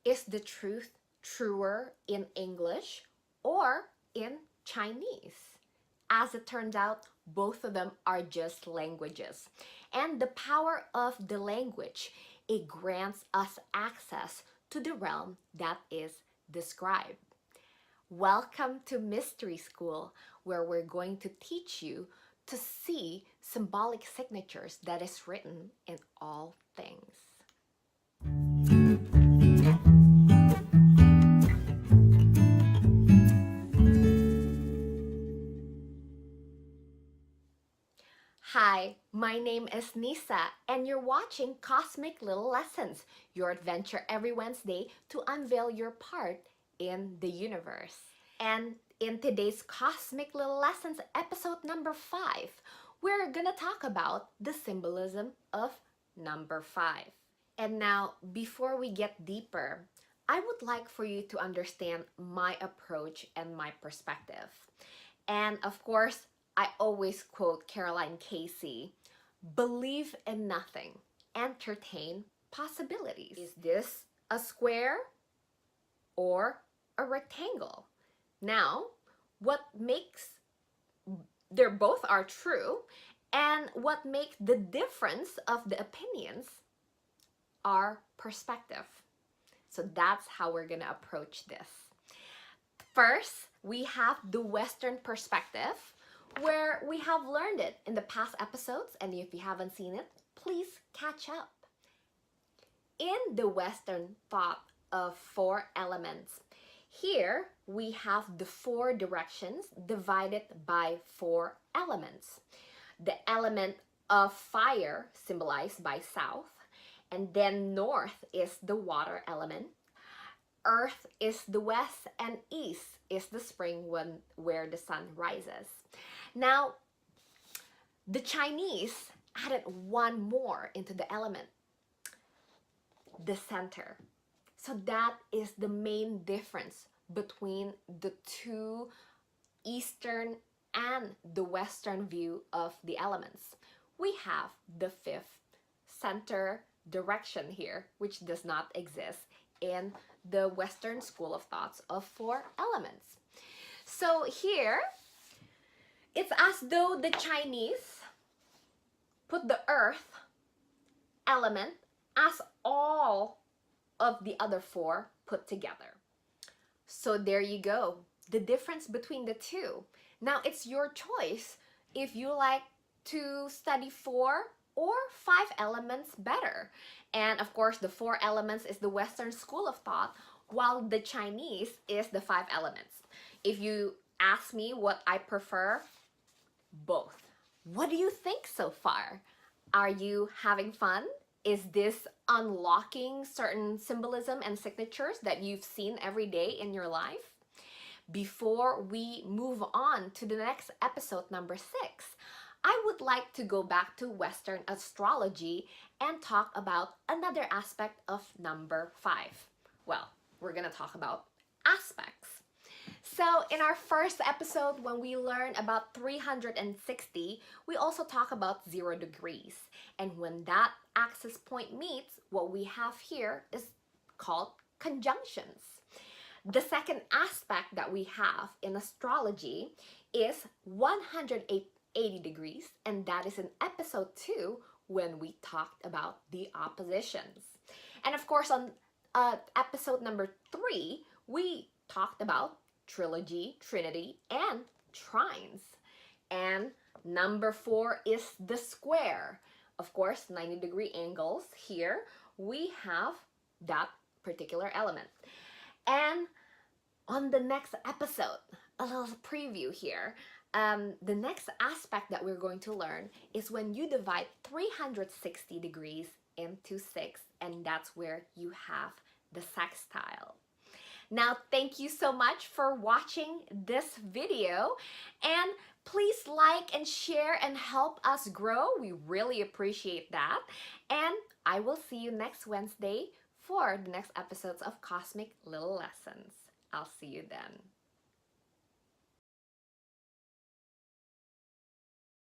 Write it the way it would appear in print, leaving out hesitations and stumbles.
Is the truth truer in English or in Chinese? As it turns out, both of them are just languages. And the power of the language, it grants us access to the realm that is described. Welcome to Mystery School, where we're going to teach you to see symbolic signatures that is written in all things. Hi, my name is Nisa, and you're watching Cosmic Little Lessons, your adventure every Wednesday to unveil your part in the universe. And in today's Cosmic Little Lessons episode number 5, we're gonna talk about the symbolism of number 5. And now, before we get deeper, I would like for you to understand my approach and my perspective. And of course, I always quote Caroline Casey, believe in nothing, entertain possibilities. Is this a square or a rectangle? Now, they both are true, and what makes the difference of the opinions are perspective. So that's how we're gonna approach this. First, we have the Western perspective, where we have learned it in the past episodes, and if you haven't seen it, please catch up. In the Western thought of 4 elements, here we have the 4 directions divided by 4 elements. The element of fire, symbolized by south, and then north is the water element. Earth is the west, and east is the spring where the sun rises. Now, the Chinese added one more into the element, the center. So that is the main difference between the two Eastern and the Western view of the elements. We have the 5th center direction here, which does not exist in the Western school of thoughts of 4 elements. So here, it's as though the Chinese put the earth element as all of the other 4 put together. So there you go, the difference between the two. Now it's your choice if you like to study 4 or 5 elements better. And of course, the 4 elements is the Western school of thought, while the Chinese is the 5 elements. If you ask me what I prefer, both. What do you think so far? Are you having fun? Is this unlocking certain symbolism and signatures that you've seen every day in your life? Before we move on to the next episode, number 6, I would like to go back to Western astrology and talk about another aspect of number 5. Well, we're gonna talk about aspects. So in our first episode, when we learned about 360, we also talk about 0 degrees. And when that axis point meets, what we have here is called conjunctions. The second aspect that we have in astrology is 180 degrees, and that is in episode 2 when we talked about the oppositions. And of course, on episode number 3, we talked about trilogy, trinity, and trines. And number 4 is the square. Of course, 90-degree angles. Here we have that particular element. And on the next episode, a little preview here, the next aspect that we're going to learn is when you divide 360 degrees into 6, and that's where you have the sextile. Now, thank you so much for watching this video, and please like and share and help us grow. We really appreciate that. And I will see you next Wednesday for the next episodes of Cosmic Little Lessons. I'll see you then.